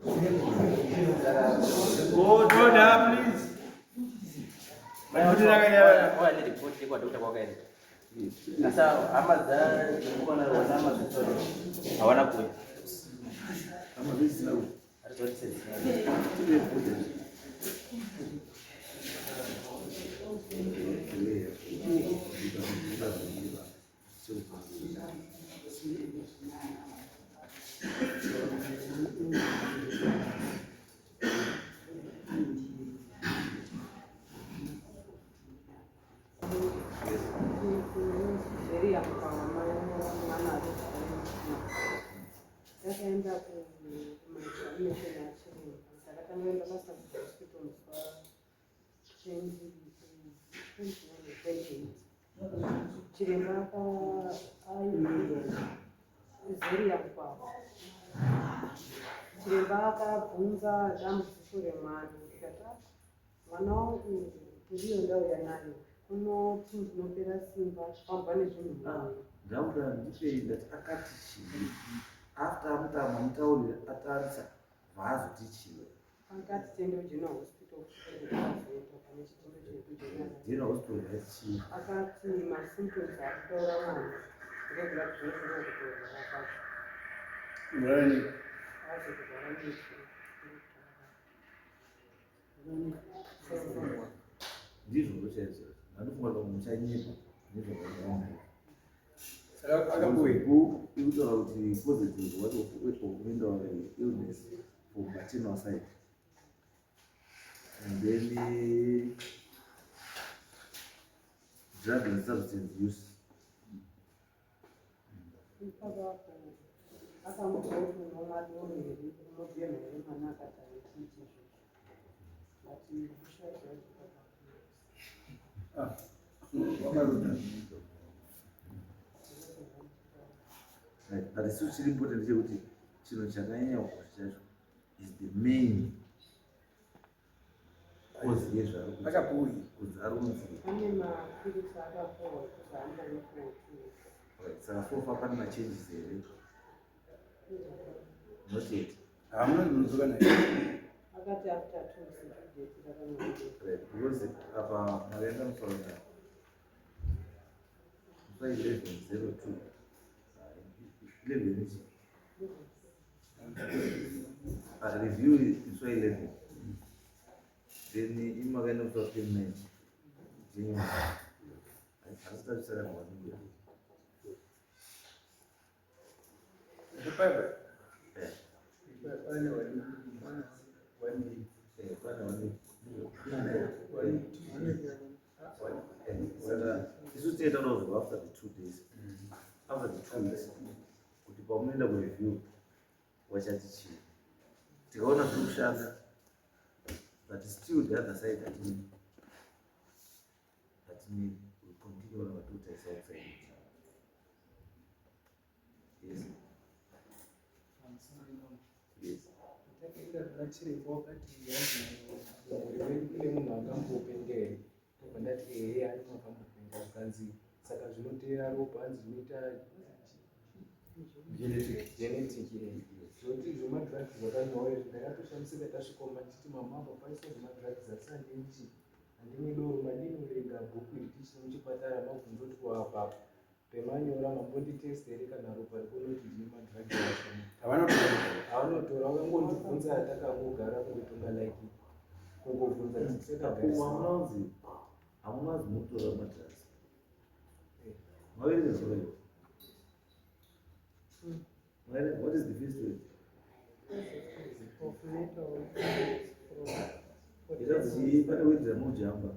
Oh, please. Ripoti kwa dokta kwa gani? Sasa ama za kulikuwa na wanyama zote hawana kuja. Ama hizi na chiremba aizeriya kwavo chiremba akabvunza dambudziko remwana ndikati mwana wangu ndiyo ndauya nayo unoti ndinopera simba pamba nezvinhu ndauda ndipe ndati akati chii after amutama mutaurira atarisa vaazoti chiwe akati tende ujena hospital azoenda pane chitendo jena hospital yachii akati masymptoms akutaura mwana regular zvinofanira kutorwa akati murani ndizvo ndochaizvo anofunga kuti muchanyepa nezvakaaa saka akaboiku ikutaura kuti positive wato illness for maternal side and then drug and substance use akamugoti unomadonheri unobhemhere mwana akati aitiiti ati but isu chiri important ndechekuti chinhu chakanyanya kukosha chacho is the main cause yezvaari kunzi ari kunzi ane mapirisi akapuwa kuti andanekuoti saka sofa pane machanges here not yet hamuna ndinozoka naye akati after 2 days because apa makaenda musaona 1102 11 ichi review is 11 then imakaenda musaona 10 January asitavisara mwaningira isu tietaurauziva after the 2 days after the 2 weeks kuti pamunoenda kureview wachati chii tikaona zviri kushanda but still the other side hatini we continue on what we say outside yes yes chiremba wakati kune munhu akambopengere tobva ndati ehe ani makambopenga zvikanzi saka zvinotera ropa hanzi zvinoita genetic zvoti zvemadrugs zvakanyawa izvi ndakatoshamisa tasvikoma titi mamamba paisa zvemadrugs asi handinchi handimwe doro mandinoverenga bhuku iri tichiri muchipatara mabvunza kuti kuapa pemanyora mambonditest here kana ropa rikonoti ndine madrugs havanotora vakangondibvunza takangogara kungotonga like kungobvunza tisekagahamunazi mutora madrugs maverenge zvaio what is the first word itazi pane word dzamunojamba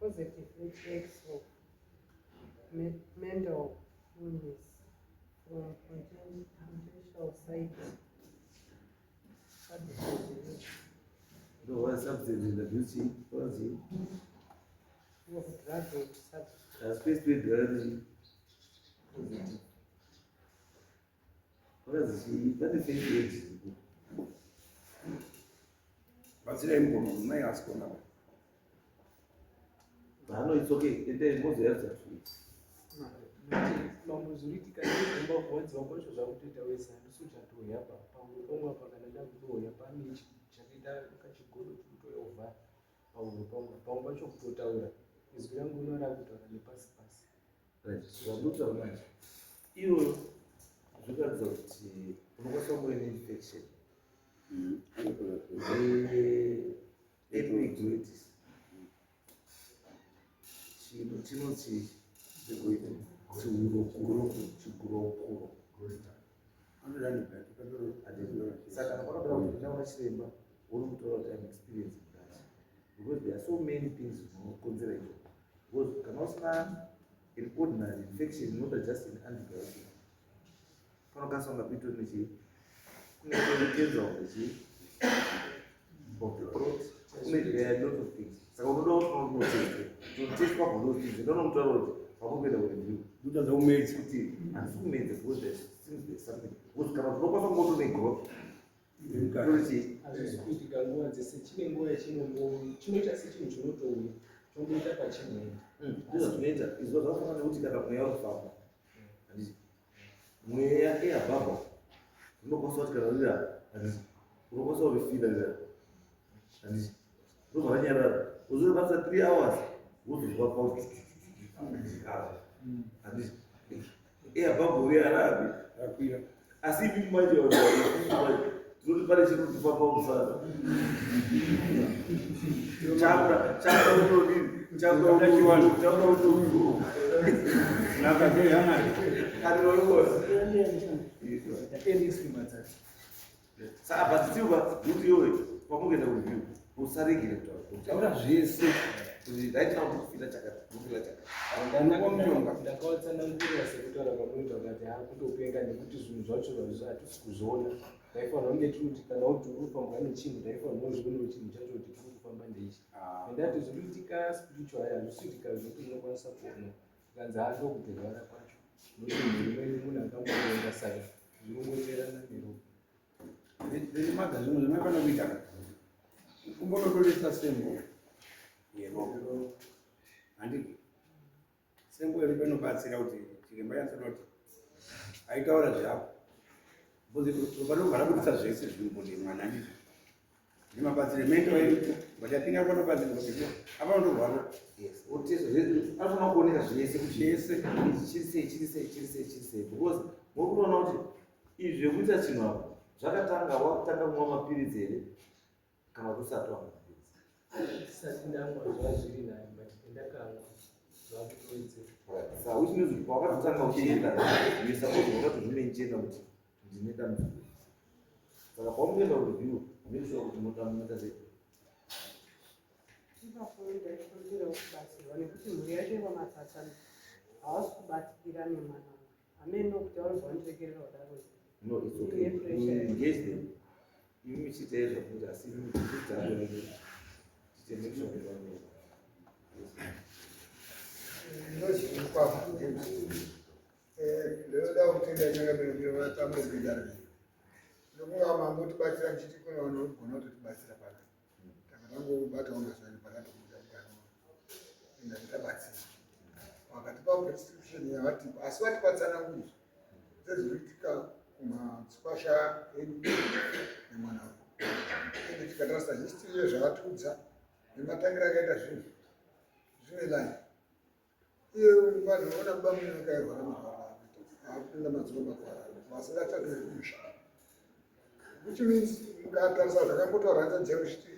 positive effects of mental illness from potential side no what substance abuse was it of drug or substance as first word positive wakazi pane first word batsira mbono mai asikona no it's okay and then most have that mamuzuritika ndizomba kuwadziwa kwacho zvakutoita wese handisi uchatoya pamwe pamwe pakana ndakutoya pane pahuro pamwe pacho kutotaura izwi rangu uno rakutaura nepasi pasi. Zvandutaura manje iwo zvinoratidza kuti unokwanisa kunge une infection epiglottis chinoti chigurokuro. Saka kwakabva kuti naona chiremba uri kutaura kuti I'm experiencing that because there are so many things zvinokonzera izvo. Because kana usina an ordinary infection, not just an antibiotic, panokwanisa kunge pitwa kunechitenza of the throat. There are a lot of things. Saka unoda kutotestwa for those things. Ndonomutaura kuti pamukuenda kureview Kutadza umedzi kuti handisi kumedza because there's something. Because kana tinokwanisa kungoto negroup hazvisi kuitika nguva dzese, chine nguva chinoita sechinhu chinotouya chongoita pachimweni. Ndizvo zvinoita izvo zvakafanana nekuti kana mweya urikufamba handiti mweya eyabhabha unokwanisa kuti kana rira handiti unokwanisa kurifida rira handiti ndozvakanyarara uzoribasa 3 hours wozozwa pauti handiti eyabhabha uri arabi rakwira asi ipi manje tinoti pane chinotifamba musana saka patitiwa kuti iwe pamukuenda kureview usaregere kutaura zvese kuti ndaitina kuti kufila chakafila chakati. Ndakautsanangurira sekutaura kwamuri pakati hakutopenga nekuti zvinhu zvacho hatisi kuzviona. Ndaifanira kunge tiri kana kuti uri kufambwa nechinhu ndaifanira kuzvionawo chinhu chacho kuti tiri kufamba ndeichi. Ndati zviri kuitika spiritual hazvisi kuitika zvokuti unokwanisa kuona ukanzi hando kuterwara kwacho nokuti imweni munhu akamboenda saka zvinongoenderana neropa. maga zvimwe zvamaifana kuita kumbonotoresa sembo handiti sembo iri panobatsira kuti chiremba yanzonoti aitaura zvavo vanogara kutisa zvese zviri mwana handiti ndimabatsire mendo vairiko vachatinga panobatsira kuti apanondorwara anofanira kuoneka zvese kuti zvese chirisei because mokuona kuti izvi zvekuita chinhu apa zvakatanga wakutanga kumwa mapiritsi here kana kusati wamwa mapiritsi Tisati ndamwa zvazviri nayo but ndakamwa zvakutoedzera. Saka which means kuti wakatotanga uchienda yousuppose wakatozvimenchena kuti ndine dambudziko. Saka pamukuenda kureview make sure kuti munoita sei. Ipapoenda ikonzera kubatsirwa nekuti mhuri yacho yepamatsatsa havasi kubatikira nemwana hamene nokuti vanobva vandirekerera kudaro. No, it's okay. You engage them. You meet it as a as if you put that on the make sure you don't know. Ndoda kutenda chakabira vatambokwidana ndokunga mangotibatsira ndichiti kuna vanogona kutotibatsira pana takatangobatawo mazvani pakatokudaano enda titabatsira wakatipa prescription yavatipa asi vatipatsana kuti zvezviriitika kumadzipasha edu nemwana ende tikatarisa history yezvavatiudza nematangira akaita zvinhu zvine lai iye vanhuona bamwe vakairwara marwara akupinda madziro vasingachatoekumusha which means mukatarisa zvakambotaura nzanzekuchiti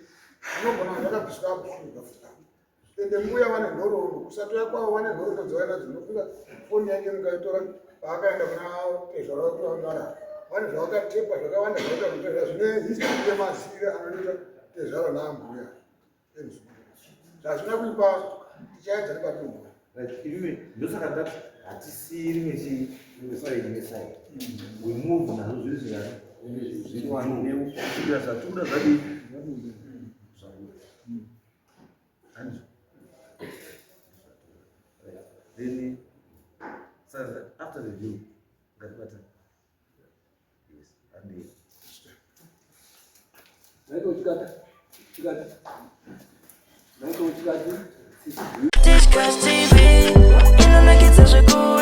unogona zvakabviswa apusugafuta ende mbuya vane nhoroondo kusatoya kwavo vane nhoroondo dzavainadzo dzinofunga foni yake mukaitora paakaenda kuna tezvarakuangara vane zvavakatepa zvakawanda zvakaita kutezva zvine history yemazire anoita tezvaro naambuya zvazvina kuipa tichaedza nepatombuya Like, ndosaka ndati hatisiri mesai we move nazo zviri zviyani kusvika zvatuda zvadii then after the review ngatibata yes and Discuss TV, inonakidza zvikuru